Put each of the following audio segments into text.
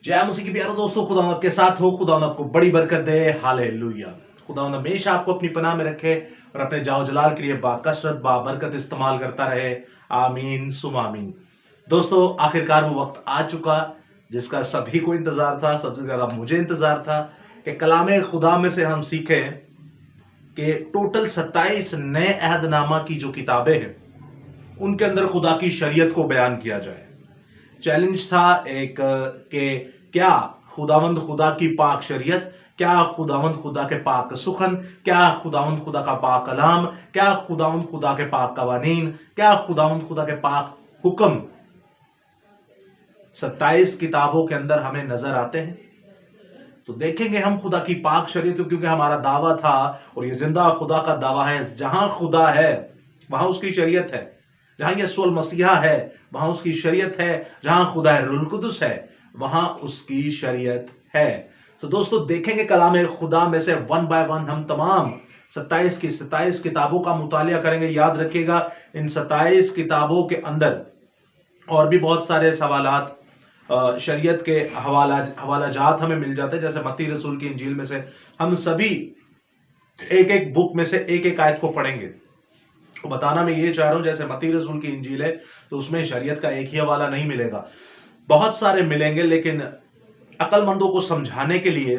जय मसीह के प्यारे दोस्तों, खुदावंद आपके साथ हो। खुदावंद आपको बड़ी बरकत दे। हालेलुया। खुदावंद हमेशा आपको अपनी पनाह में रखे और अपने जाओ जलाल के लिए बाकसरत बाबरकत इस्तेमाल करता रहे। आमीन सुम आमीन। दोस्तों, आखिरकार वो वक्त आ चुका जिसका सभी को इंतजार था, सबसे ज्यादा मुझे इंतजार था कि कलाम खुदा में से हम सीखें कि टोटल 27 नए अहदनामा की जो किताबें हैं उनके अंदर खुदा की शरीयत को बयान किया जाए। चैलेंज था एक कि क्या खुदावंद खुदा की पाक शरीयत, क्या खुदावंद खुदा के पाक सुखन, क्या खुदावंद खुदा का पाक कलाम, क्या खुदावंद खुदा के पाक कवानीन, क्या खुदावंद खुदा के पाक हुक्म 27 किताबों के अंदर हमें नजर आते हैं। तो देखेंगे हम खुदा की पाक शरीयत, क्योंकि हमारा दावा था और ये जिंदा खुदा का दावा है, जहां खुदा है वहां उसकी शरीयत है, जहां यीशु मसीहा है वहां उसकी शरीयत है, जहां खुदा रूहुल कुदस है वहां उसकी शरीयत है। तो दोस्तों, देखेंगे कलाम खुदा में से वन बाय वन हम तमाम 27 की 27 किताबों का मुतालिया करेंगे। याद रखिएगा, इन 27 किताबों के अंदर और भी बहुत सारे सवालात शरीयत के हवाला जात हमें मिल जाते हैं। जैसे मत्ती रसूल की इंजील में से हम सभी एक एक बुक में से एक एक आयत को पढ़ेंगे। तो बताना मैं ये चाह रहा हूं, जैसे मत्ती रसूल की इंजील है तो उसमें शरीयत का एक ही हवाला नहीं मिलेगा, बहुत सारे मिलेंगे, लेकिन अक्लमंदों को समझाने के लिए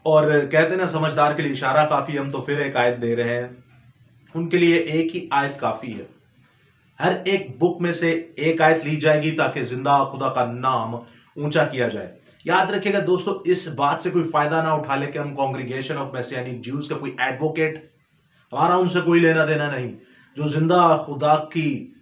और कहते ना समझदार के लिए इशारा काफी, हम तो फिर एक आयत दे रहे हैं। उनके लिए एक ही आयत काफी है। हर एक बुक में से एक आयत ली जाएगी ताकि जिंदा खुदा का नाम ऊंचा किया जाए। याद रखिएगा दोस्तों, इस बात से कोई फायदा ना उठा ले कि हम कांग्रीगेशन ऑफ मैसियानिक ज्यूज का कोई एडवोकेट, हमारा उनसे कोई लेना देना नहीं। जो जिंदा खुदा की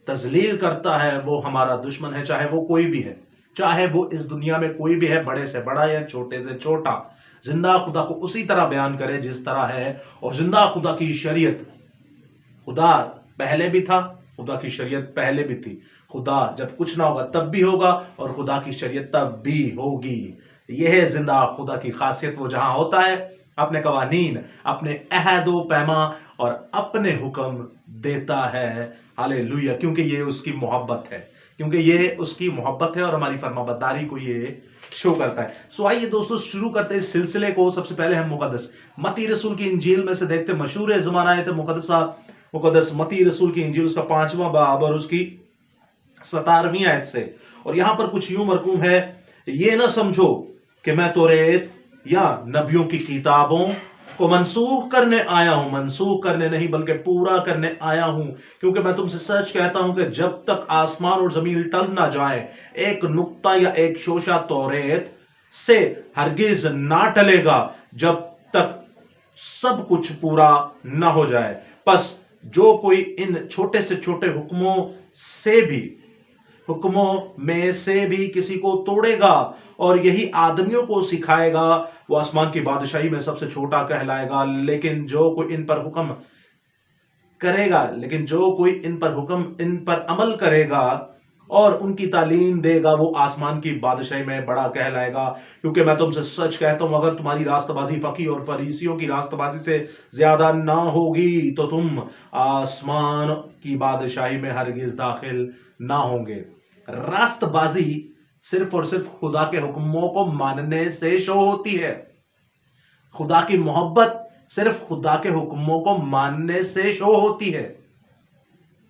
तजलील करता है वो हमारा दुश्मन है, चाहे वो कोई भी है, चाहे वो इस दुनिया में कोई भी है, बड़े से बड़ा या छोटे से छोटा। जिंदा खुदा को उसी तरह बयान करे जिस तरह है। और जिंदा खुदा की शरीयत, खुदा पहले भी था, खुदा की शरीयत पहले भी थी, खुदा जब कुछ ना होगा तब भी होगा और खुदा की शरीयत तब भी होगी। यह है जिंदा खुदा की खासियत। वो जहां होता है अपने कवानीन, अपने अहदो पैमा और अपने हुक्म देता है। हालेलुया। क्योंकि ये उसकी मोहब्बत है, क्योंकि ये उसकी मोहब्बत है और हमारी फरमाबरदारी को ये शो करता है। सो आइए दोस्तों, शुरू करते हैं इस सिलसिले को। सबसे पहले हम मुकद्दस मत्ती रसूल की इंजील में से देखते, मशहूर ज़माना है तो मुकद्दस मत्ती रसूल की इंजील उसका 5वां बाब और उसकी 17वीं आयत से। और यहां पर कुछ यूं मरकूम है, ये ना समझो कि मैं तौरेत या नबियों की किताबों को मनसूख करने आया हूं। मनसूख करने नहीं बल्कि पूरा करने आया हूं, क्योंकि मैं तुमसे सच कहता हूं कि जब तक आसमान और जमीन टल ना जाए, एक नुक्ता या एक शोशा तौरेत से हरगिज ना टलेगा जब तक सब कुछ पूरा ना हो जाए। बस जो कोई इन छोटे से छोटे हुक्मों में से भी किसी को तोड़ेगा और यही आदमियों को सिखाएगा, वो आसमान की बादशाही में सबसे छोटा कहलाएगा। लेकिन जो कोई इन पर अमल करेगा और उनकी तालीम देगा, वो आसमान की बादशाही में बड़ा कहलाएगा। क्योंकि मैं तुमसे सच कहता हूं, अगर तुम्हारी रास्तबाजी फकी और फरीसियों की रास्तबाजी से ज्यादा ना होगी तो तुम आसमान की बादशाही में हरगिज दाखिल ना होंगे। रास्तबाजी सिर्फ और सिर्फ खुदा के हुक्मों को मानने से शो होती है। खुदा की मोहब्बत सिर्फ खुदा के हुक्मों को मानने से शो होती है।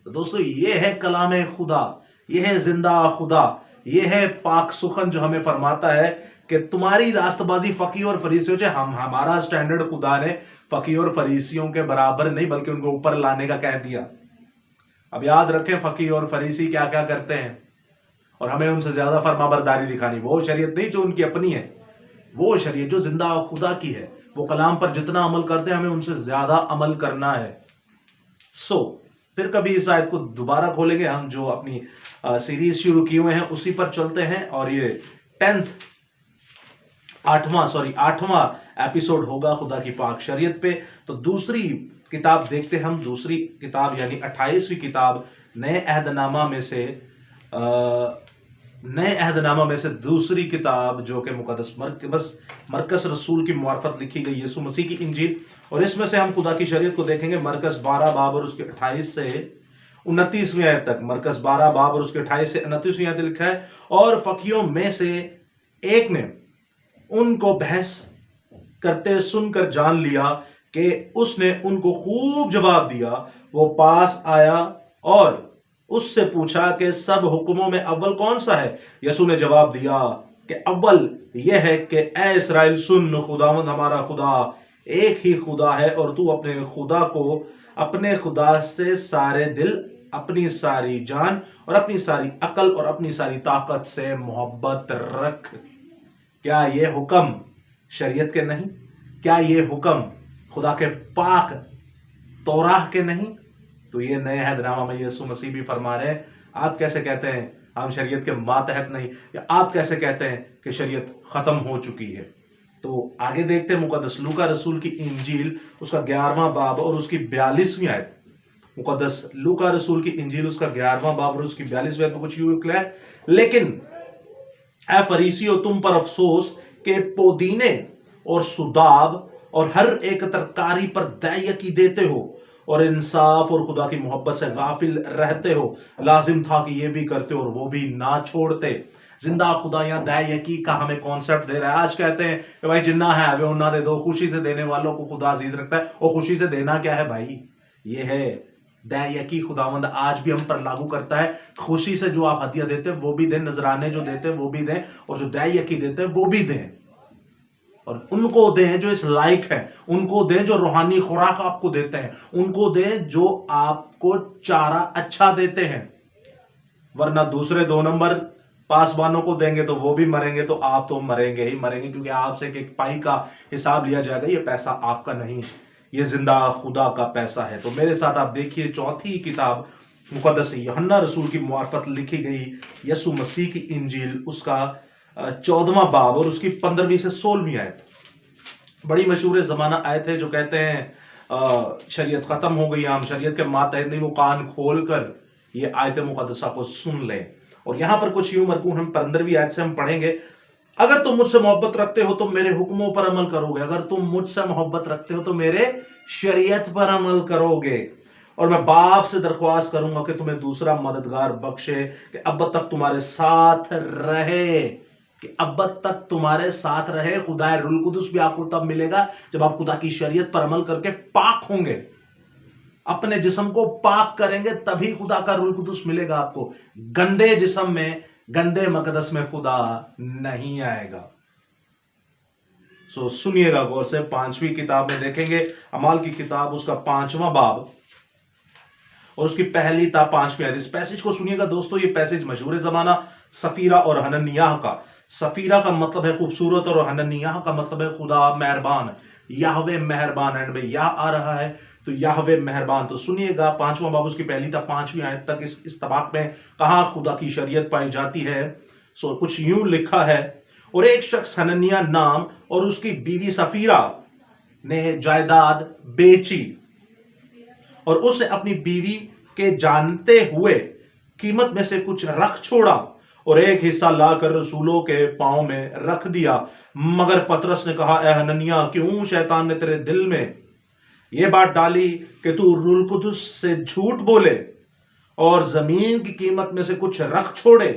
तो दोस्तों, ये है कलाम खुदा, ये है जिंदा खुदा, ये है पाक सुखन जो हमें फरमाता है कि तुम्हारी रास्तबाजी फकी और फरीसियों से, हमारा स्टैंडर्ड खुदा ने फकी और फरीसियों के बराबर नहीं बल्कि उनको ऊपर लाने का कह दिया। अब याद रखें, फकी और फरीसी क्या क्या करते हैं और हमें उनसे ज्यादा फरमाबरदारी दिखानी। वो शरीयत नहीं जो उनकी अपनी है, वो शरीयत जो जिंदा खुदा की है। वो कलाम पर जितना अमल करते हैं हमें उनसे ज्यादा अमल करना है। फिर कभी इस आयत को दोबारा खोलेंगे हम, जो अपनी सीरीज शुरू किए हुए हैं उसी पर चलते हैं। और ये 8वां एपिसोड होगा खुदा की पाक शरीयत पे। तो दूसरी किताब देखते हैं हम, दूसरी किताब यानी 28वीं किताब नए अहदनामा में से दूसरी किताब, जो कि मुकद्दस मरकस रसूल की मार्फत लिखी गई यीशु मसीह की इंजील। और इसमें से हम खुदा की शरीयत को देखेंगे। मरकस 12 बाब और उसके 28 से 29वीं आयत तक। मरकस 12 बाब और उसके 28 से 29वीं आयत लिखा है, और फकियों में से ایک نے ان کو بحث کرتے سن کر جان لیا کہ اس نے ان کو خوب جواب دیا۔ وہ پاس آیا اور اس سے پوچھا کہ سب حکموں میں اول کون سا ہے؟ یسوع نے جواب دیا کہ اول یہ ہے کہ اے اسرائیل سن، خداوند ہمارا خدا ایک ہی خدا ہے، اور تو اپنے خدا کو اپنے خدا سے سارے دل، اپنی ساری جان اور اپنی ساری عقل اور اپنی ساری طاقت سے محبت رکھ۔ کیا یہ حکم شریعت کے نہیں؟ کیا یہ حکم خدا کے پاک توراہ کے نہیں؟ تو یہ نئے عہد نامہ میں یسوع مسیح بھی فرما رہے ہیں، آپ کیسے کہتے ہیں ہم شریعت کے ماتحت نہیں، یا آپ کیسے کہتے ہیں کہ شریعت ختم ہو چکی ہے؟ تو آگے دیکھتے ہیں مقدس لوکا رسول کی انجیل اس کا 11واں باب اور اس کی 42ویں آیت۔ مقدس لوکا رسول کی انجیل اس کا 11واں باب اور اس کی 42ویں آیت میں کچھ یوں لکھا ہے، لیکن اے فریسیو تم پر افسوس کہ پودینے اور سداب اور ہر ایک ترکاری پر دے یکی دیتے ہو اور انصاف اور خدا کی محبت سے غافل رہتے ہو۔ لازم تھا کہ یہ بھی کرتے اور وہ بھی نہ چھوڑتے۔ زندہ خدا یا دے یکی کا ہمیں کانسیپٹ دے رہا ہے۔ آج کہتے ہیں کہ بھائی جنہ ہے ابھی انہ دے دو، خوشی سے دینے والوں کو خدا عزیز رکھتا ہے۔ اور خوشی سے دینا کیا ہے بھائی؟ یہ ہے دے یکی خداوند آج بھی ہم پر لاگو کرتا ہے۔ خوشی سے جو آپ ہدیہ دیتے ہیں وہ بھی دیں، نذرانے جو دیتے ہیں وہ بھی دیں، اور جو دے یکی دیتے ہیں وہ بھی دیں، اور ان کو دیں جو اس لائق ہیں، ان کو دیں جو روحانی خوراک آپ کو دیتے ہیں، ان کو دیں جو آپ کو چارہ اچھا دیتے ہیں، ورنہ دوسرے 2 نمبر پاسبانوں کو دیں گے تو وہ بھی مریں گے، تو آپ تو مریں گے ہی مریں گے، کیونکہ آپ سے ایک پائی کا حساب لیا جائے گا۔ یہ پیسہ آپ کا نہیں، یہ زندہ خدا کا پیسہ ہے۔ تو میرے ساتھ آپ دیکھیے 4تھی کتاب مقدس یوحنا رسول کی معرفت لکھی گئی یسوع مسیح کی انجیل اس کا 14واں باب اور اس کی 15ویں سے 16ویں آیت۔ بڑی مشہور زمانہ آیت ہے جو کہتے ہیں شریعت ختم ہو گئی، ہم شریعت کے ماتحت نہیں، وہ کان کھول کر یہ آیت مقدسہ کو سن لیں۔ اور یہاں پر کچھ یوں مرکون ہم 15ویں آیت سے ہم پڑھیں گے، اگر تم مجھ سے محبت رکھتے ہو تو میرے حکموں پر عمل کرو گے، اگر تم مجھ سے محبت رکھتے ہو تو میرے شریعت پر عمل کرو گے، اور میں باپ سے درخواست کروں گا کہ تمہیں دوسرا مددگار بخشے کہ اب تک تمہارے ساتھ رہے، کہ اب تک تمہارے ساتھ رہے۔ خدا روح القدس بھی آپ کو تب ملے گا جب آپ خدا کی شریعت پر عمل کر کے پاک ہوں گے، اپنے جسم کو پاک کریں گے، تبھی خدا کا روح القدس ملے گا آپ کو۔ گندے جسم میں، گندے مقدس میں خدا نہیں آئے گا۔ سنیے گا غور سے، 5ویں کتاب میں دیکھیں گے اعمال کی کتاب اس کا 5واں باب اور اس کی پہلی تا 5ویں آیت۔ اس پیسج کو سنیے گا دوستو، یہ پیسج مشہور زمانہ سفیرہ اور حننیاہ کا۔ سفیرہ کا مطلب ہے خوبصورت اور حننیاہ کا مطلب ہے خدا مہربان، یہوہ مہربان، اینڈ میں یا آ رہا ہے تو یہوہ مہربان۔ تو سنیے گا 5واں باب اس کی پہلی تا 5ویں آیت تک اس طبق میں کہاں خدا کی شریعت پائی جاتی ہے۔ کچھ یوں لکھا ہے، اور ایک شخص حننیاہ نام اور اس کی بیوی سفیرہ نے جائیداد بیچی، اور اس نے اپنی بیوی کے جانتے ہوئے قیمت میں سے کچھ رکھ چھوڑا اور ایک حصہ لا کر رسولوں کے پاؤں میں رکھ دیا۔ مگر پطرس نے کہا، اے حننیاہ، کیوں شیطان نے تیرے دل میں یہ بات ڈالی کہ تو روح القدس سے جھوٹ بولے اور زمین کی قیمت میں سے کچھ رکھ چھوڑے؟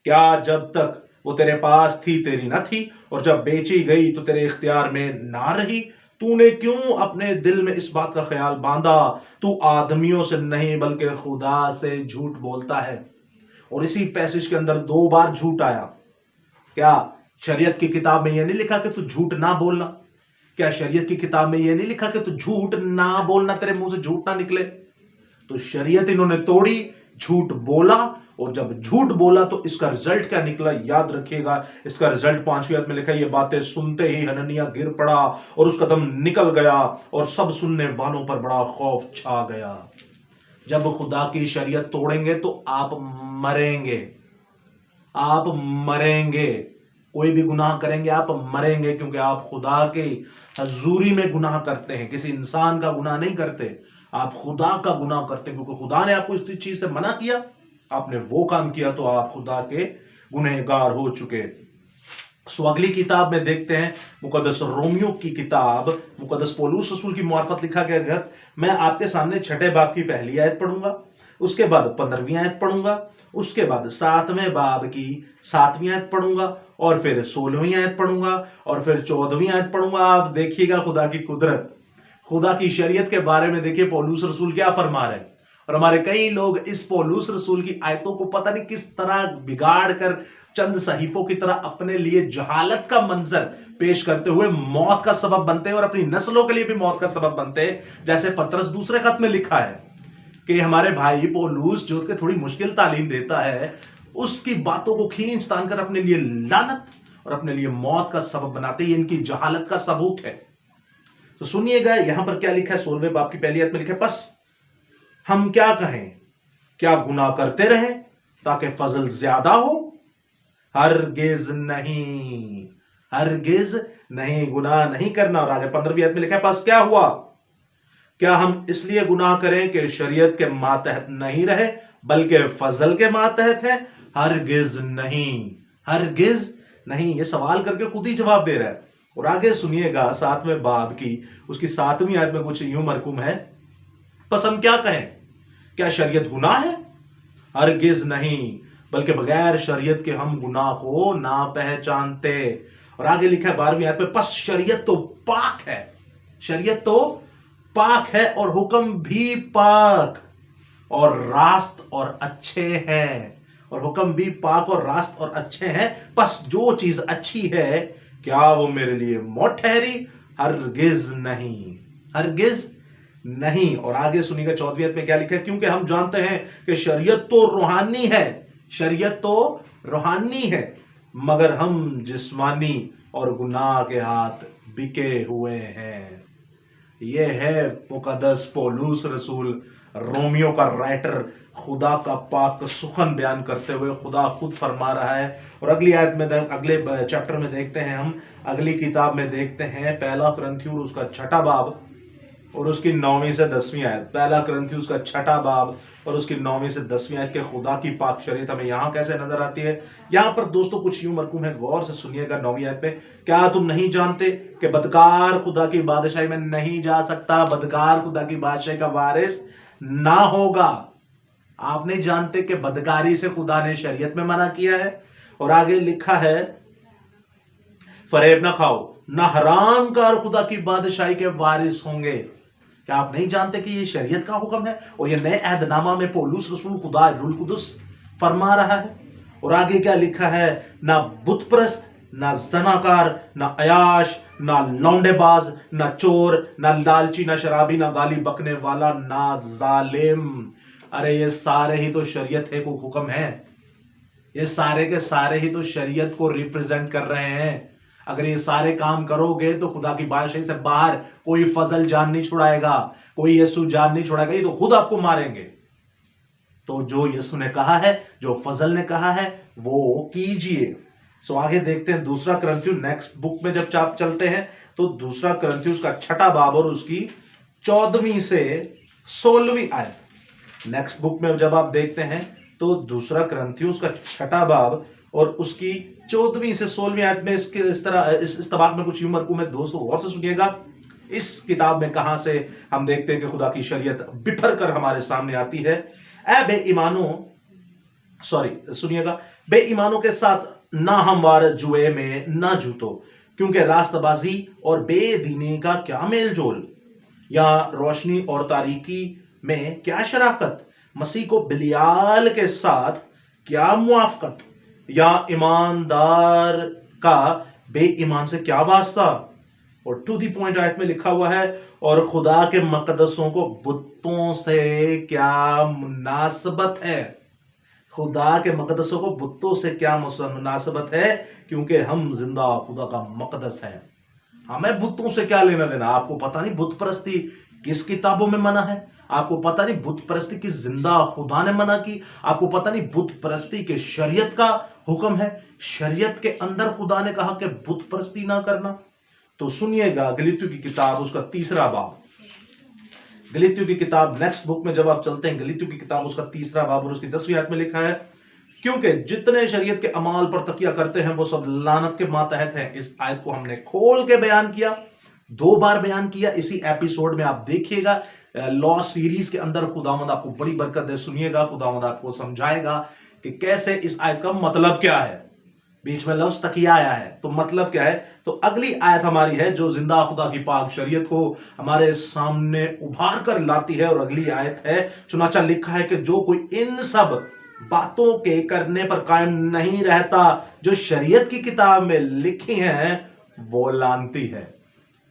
کیا جب تک وہ تیرے پاس تھی تیری نہ تھی، اور جب بیچی گئی تو تیرے اختیار میں نہ رہی؟ تو نے کیوں اپنے دل میں اس بات کا خیال باندھا؟ تو آدمیوں سے نہیں بلکہ خدا سے جھوٹ بولتا ہے۔ اور اسی پیسج کے اندر 2 بار جھوٹ آیا۔ کیا شریعت کی کتاب میں یہ نہیں لکھا کہ تو جھوٹ نہ بولنا؟ کیا شریعت کی کتاب میں یہ نہیں لکھا کہ تو جھوٹ نہ بولنا، تیرے منہ سے جھوٹ نہ نکلے؟ تو شریعت انہوں نے توڑی، جھوٹ بولا، اور جب جھوٹ بولا تو اس کا رزلٹ کیا نکلا؟ یاد رکھیے گا، اس کا رزلٹ 5ویں آیت میں لکھا ہے، یہ باتیں سنتے ہی حننیاہ گر پڑا اور اس کا دم نکل گیا اور سب سننے والوں پر بڑا خوف چھا گیا۔ جب خدا کی شریعت توڑیں گے تو آپ مریں گے، آپ مریں گے، کوئی بھی گناہ کریں گے آپ مریں گے، کیونکہ آپ خدا کے حضوری میں گناہ کرتے ہیں، کسی انسان کا گناہ نہیں کرتے، آپ خدا کا گناہ کرتے ہیں، کیونکہ خدا نے آپ کو اس چیز سے منع کیا، آپ نے وہ کام کیا تو آپ خدا کے گنہگار ہو چکے۔ اگلی کتاب میں دیکھتے ہیں مقدس رومیو کی کتاب، مقدس پولس رسول کی معرفت لکھا گیا خط، میں آپ کے سامنے 6 باب کی پہلی آیت پڑھوں گا۔ اس کے بعد 15ویں آیت پڑھوں گا، اس کے بعد 7ویں باب کی 7ویں آیت پڑھوں گا، اور پھر 16ویں آیت پڑھوں گا، اور پھر 14ویں آیت پڑھوں گا۔ آپ دیکھیے گا خدا کی قدرت، خدا کی شریعت کے بارے میں دیکھیے پولس رسول کیا فرما رہے ہیں۔ اور ہمارے کئی لوگ اس پولس رسول کی آیتوں کو پتہ نہیں کس طرح بگاڑ کر چند صحیفوں کی طرح اپنے لیے جہالت کا منظر پیش کرتے ہوئے موت کا سبب بنتے ہیں، اور اپنی نسلوں کے لیے بھی موت کا سبب بنتے ہیں، جیسے پطرس دوسرے خط میں لکھا ہے کہ ہمارے بھائی پولس جو کہ تھوڑی مشکل تعلیم دیتا ہے، اس کی باتوں کو کھینچ تان کر اپنے لیے لعنت اور اپنے لیے موت کا سبب بناتے ہیں۔ ان کی جہالت کا ثبوت ہے۔ تو سنیے گا یہاں پر کیا لکھا ہے، 16ویں باب کی پہلی آیت میں لکھا ہے، پس ہم کیا کہیں، کیا گناہ کرتے رہیں تاکہ فضل زیادہ ہو؟ ہرگز نہیں، ہرگز نہیں، گناہ نہیں کرنا۔ اور آگے 15ویں آیت میں لکھا ہے، پس کیا ہوا؟ کیا ہم اس لیے گناہ کریں کہ شریعت کے ماتحت نہیں رہے بلکہ فضل کے ماتحت ہے؟ ہرگز نہیں، ہرگز نہیں۔ یہ سوال کر کے خود ہی جواب دے رہا ہے۔ اور آگے سنیے گا 7ویں باب کی اس کی 7ویں آیت میں کچھ یوں مرکوم ہے، پس ہم کیا کہیں، کیا شریعت گناہ ہے؟ ہرگز نہیں، بلکہ بغیر شریعت کے ہم گناہ کو نہ پہچانتے۔ اور آگے لکھا ہے 12ویں آیت میں، پس شریعت تو پاک ہے، شریعت تو پاک ہے اور حکم بھی پاک اور راست اور اچھے ہیں، اور حکم بھی پاک اور راست اور اچھے ہیں۔ پس جو چیز اچھی ہے کیا وہ میرے لیے موت ٹھہری؟ ہرگز نہیں، ہرگز نہیں۔ اور آگے سنیے گا 14ویں آیت میں کیا لکھا ہے، کیونکہ ہم جانتے ہیں کہ شریعت تو روحانی ہے، شریعت تو روحانی ہے، مگر ہم جسمانی اور گناہ کے ہاتھ بکے ہوئے ہیں۔ یہ ہے مقدس پولس رسول، رومیو کا رائٹر، خدا کا پاک سخن بیان کرتے ہوئے خدا خود فرما رہا ہے۔ اور اگلی آیت میں اگلے چیپٹر میں دیکھتے ہیں ہم، اگلی کتاب میں دیکھتے ہیں پہلا کرنتھیوں اس کا 6واں باب اور اس کی 9ویں سے 10ویں آیت۔ پہلا کرنتھیوں کا 6واں باب اور اس کی 9ویں سے 10ویں آیت کے خدا کی پاک شریعت ہمیں یہاں کیسے نظر آتی ہے۔ یہاں پر دوستو کچھ یوں مرکوم ہے، غور سے سنیے گا 9ویں آیت میں، کیا تم نہیں جانتے کہ بدکار خدا کی بادشاہی میں نہیں جا سکتا، بدکار خدا کی بادشاہی کا وارث نہ ہوگا؟ آپ نہیں جانتے کہ بدکاری سے خدا نے شریعت میں منع کیا ہے؟ اور آگے لکھا ہے، فریب نہ کھاؤ، نہ حرام کار خدا کی بادشاہی کے وارث ہوں گے۔ کیا آپ نہیں جانتے کہ یہ شریعت کا حکم ہے؟ اور یہ نئے عہد نامہ میں پولس رسول خدا روح القدس فرما رہا ہے۔ اور آگے کیا لکھا ہے، نہ بت پرست، نہ زناکار، نہ عیاش، نہ لونڈے باز، نہ چور، نہ لالچی، نہ شرابی، نہ گالی بکنے والا، نہ ظالم۔ ارے یہ سارے ہی تو شریعت ہے کو حکم ہے، یہ سارے کے سارے ہی تو شریعت کو ریپرزینٹ کر رہے ہیں۔ اگر یہ سارے کام کرو گے تو خدا کی بادشاہی سے باہر کوئی فضل جان نہیں چھڑائے گا، کوئی یسوع جان نہیں چھڑائے گا، یہ تو خود آپ کو ماریں گے۔ تو جو یسوع نے کہا ہے، جو فضل نے کہا ہے وہ کیجئے۔ سو آگے دیکھتے ہیں دوسرا کرنتھیوں نیکسٹ بک میں جب آپ چلتے ہیں تو دوسرا کرنتھیوں اس کا 6واں باب اور اس کی 14ویں سے 16ویں آیت۔ نیکسٹ بک میں جب آپ دیکھتے ہیں تو دوسرا کرنتھیوں اس کا 6واں باب اور اس کی 14ویں سے 16ویں آیت میں اس طباق میں کچھ یوں مرکوم ہے، دوستو غور سے سنیے گا۔ اس کتاب میں کہاں سے ہم دیکھتے ہیں کہ خدا کی شریعت بپھر کر ہمارے سامنے آتی ہے۔ اے بے ایمانوں، سنیے گا، بے ایمانوں کے ساتھ نہ ہموار جوئے میں نہ جوتو، کیونکہ راست بازی اور بے دینی کا کیا میل جول؟ یا روشنی اور تاریکی میں کیا شراکت؟ مسیح کو بلیال کے ساتھ کیا موافقت؟ یا ایماندار کا بے ایمان سے کیا واسطہ؟ اور ٹو دی پوائنٹ آیت میں لکھا ہوا ہے، اور خدا کے مقدسوں کو بتوں سے کیا مناسبت ہے؟ خدا کے مقدسوں کو بتوں سے کیا مناسبت ہے؟ کیونکہ ہم زندہ خدا کا مقدس ہیں، ہمیں بتوں سے کیا لینا دینا؟ آپ کو پتہ نہیں بت پرستی کس کتابوں میں منع ہے؟ آپ کو پتہ نہیں بت پرستی کی زندہ خدا نے منع کی؟ آپ کو پتہ نہیں بت پرستی کے شریعت کا حکم ہے؟ شریعت کے اندر خدا نے کہا کہ بت پرستی نہ کرنا۔ تو سنیے گا گلیتیوں کی کتاب اس کا 3واں باب، گلیتیوں کی کتاب نیکسٹ بک میں جب آپ چلتے ہیں، گلیتیوں کی کتاب اس کا 3واں باب اور اس کی 10ویں آیت میں لکھا ہے، کیونکہ جتنے شریعت کے اعمال پر تکیہ کرتے ہیں وہ سب لعنت کے ماتحت ہیں۔ اس آیت کو ہم نے کھول کے بیان کیا، 2 बार बयान किया इसी एपिसोड में, आप देखिएगा। लॉ सीरीज के अंदर खुदावंद आपको बड़ी बरकत दे, सुनिएगा, खुदावंद आपको समझाएगा कि कैसे इस आयत का मतलब क्या है। बीच में लफ्ज तकिया आया है तो मतलब क्या है। तो अगली आयत हमारी है जो जिंदा खुदा की पाक शरीयत को हमारे सामने उभार कर लाती है, और अगली आयत है, चुनाचा लिखा है कि जो कोई इन सब बातों के करने पर कायम नहीं रहता जो शरीयत की किताब में लिखी हैं, वो लानती है,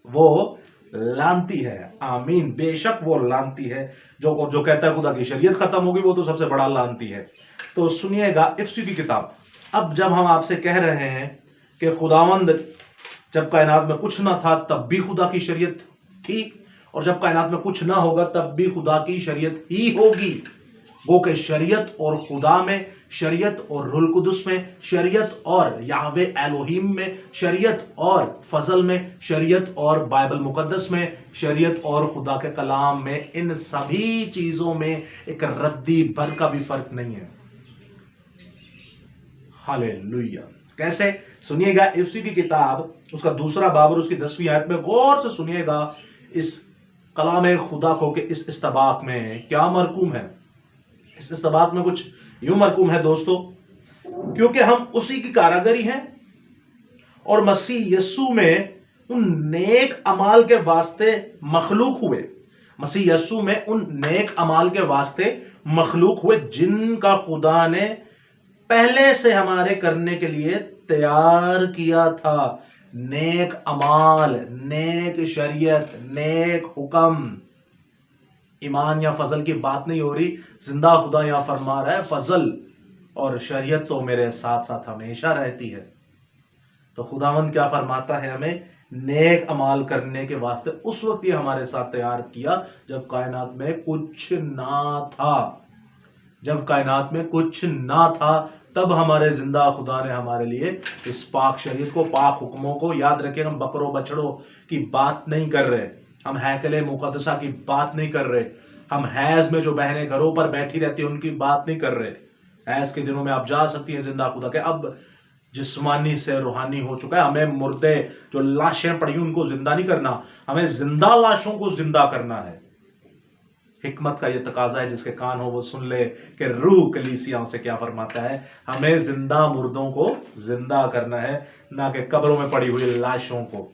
वो लानती है। आमीन। बेशक वो लानती है। जो कहता है खुदा की शरीयत खत्म होगी, वो तो सबसे बड़ा लानती है। तो सुनिएगा इफ्सी की किताब। अब जब हम आपसे कह रहे हैं कि खुदावंद जब कायनात में कुछ ना था तब भी खुदा की शरीयत थी, और जब कायनात में कुछ ना होगा तब भी खुदा की शरीयत ही होगी, वो कि शरीयत और खुदा में, शरीयत और रुल कुदस में, शरीयत और याहवे एलोहिम में, शरीयत और फजल में, शरीयत और बाइबल मुकद्दस में, शरीयत और खुदा के कलाम में, इन सभी चीजों में एक रद्दी भर का भी फर्क नहीं है। हालेलुया। कैसे? सुनिएगा इफ्सी की किताब उसका 2 बाब और उसकी 10वीं आयत में गौर से सुनिएगा इस कलाम खुदा को कि इस इस्तबाक में क्या मरकूम है। इस इस्तबाक में कुछ यूं मरकूम है दोस्तों, क्योंकि हम उसी की कारागरी हैं और मसीह यस्सु में उन नेक अमाल के वास्ते मखलूक हुए। मसीह यस्सु में उन नेक अमाल के वास्ते मखलूक हुए जिनका खुदा ने पहले से हमारे करने के लिए तैयार किया था। नेक अमाल, नेक शरीयत, नेक हुक्म। ईमान या फजल की बात नहीं हो रही, जिंदा खुदा यहां फरमा रहा है फजल और शरीयत तो मेरे साथ साथ हमेशा रहती है। तो खुदावंद क्या फरमाता है हमें? नेक अमाल करने के वास्ते उस वक्त ये हमारे साथ तैयार किया जब कायनात में कुछ ना था। जब कायनात में कुछ ना था तब हमारे जिंदा खुदा ने हमारे लिए इस पाक शरीयत को, पाक हुक्मों को, याद रखें हम बकरों बछड़ों की बात नहीं कर रहे, हम हैकले मुकद्दसा की बात नहीं कर रहे, हम हैज में जो बहनें घरों पर बैठी रहती हैं उनकी बात नहीं कर रहे। हैज के दिनों में आप जा सकती हैं जिंदा खुदा के। अब जिस्मानी से रूहानी हो चुका है। हमें मुर्दे जो लाशें पड़ी उनको जिंदा नहीं करना, हमें जिंदा लाशों को जिंदा करना है। हिकमत का यह तकाजा है, जिसके कान हो वो सुन ले कि रूह कलीसियाओं से क्या फरमाता है। हमें जिंदा मुर्दों को जिंदा करना है, ना कि कब्रों में पड़ी हुई लाशों को।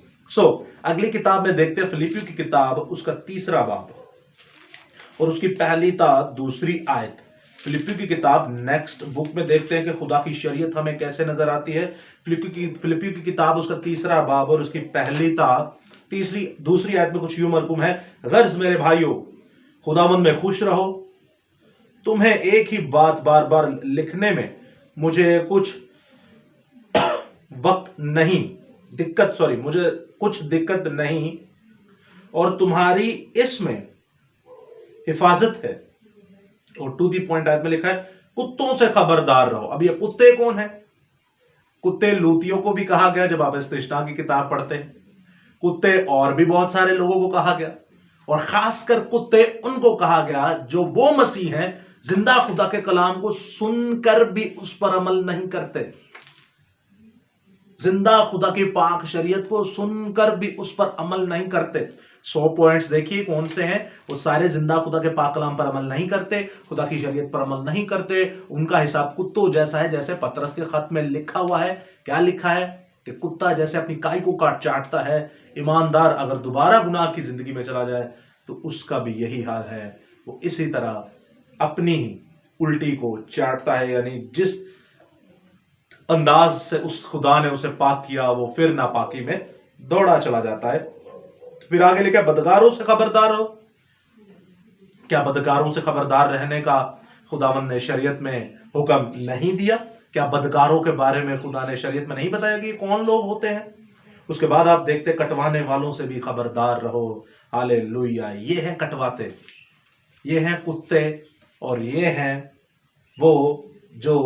अगली किताब में देखते हैं फिलिपियों की किताब उसका 3 बाब और उसकी पहली ता 2 आयत। फिलिपियों की किताब नेक्स्ट बुक में देखते हैं कि खुदा की शरीयत हमें कैसे नजर आती है। फिलिपियों की किताब उसका 3 बाब और उसकी पहली ता 2 आयत में कुछ यूं मरकूम है, गर्ज मेरे भाइयों खुदावंद में खुश रहो। तुम्हें एक ही बात बार बार लिखने में मुझे कुछ दिक्कत नहीं, और तुम्हारी इसमें हिफाजत है। और टू दी पॉइंट आयत में लिखा है कुत्तों से खबरदार रहो। अब ये कुत्ते कौन है? कुत्ते लूतियों को भी कहा गया जब आप इस्तिश्ना की किताब पढ़ते हैं। कुत्ते और भी बहुत सारे लोगों को कहा गया, और खासकर कुत्ते उनको कहा गया जो वो मसीह हैं जिंदा खुदा के कलाम को सुनकर भी उस पर अमल नहीं करते। जिंदा खुदा की पाक शरीयत को सुनकर भी उस पर अमल नहीं करते। 100 पॉइंट्स देखिए कौन से हैं। वो सारे जिंदा खुदा के पाक कलाम पर अमल नहीं करते, खुदा की शरीयत पर अमल नहीं करते। उनका हिसाब कुत्तों जैसा है, जैसे पतरस के खत में लिखा हुआ है। क्या लिखा है? कि कुत्ता जैसे अपनी काई को काट चाटता है, ईमानदार अगर दोबारा गुनाह की जिंदगी में चला जाए तो उसका भी यही हाल है। वो इसी तरह अपनी ही उल्टी को चाटता है, यानी जिस अंदाज से उस खुदा ने उसे पाक किया वो फिर नापाकी में दौड़ा चला जाता है। फिर आगे लिखा बदकारों से खबरदार हो। क्या बदकारों से खबरदार रहने का खुदावंद ने शरीयत में हुक्म नहीं दिया? क्या बदकारों के बारे में खुदा ने शरीयत में नहीं बताया कि कौन लोग होते हैं? उसके बाद आप देखते कटवाने वालों से भी खबरदार रहो। हालेलुया। ये हैं कटवाते, ये हैं कुत्ते, और ये हैं वो जो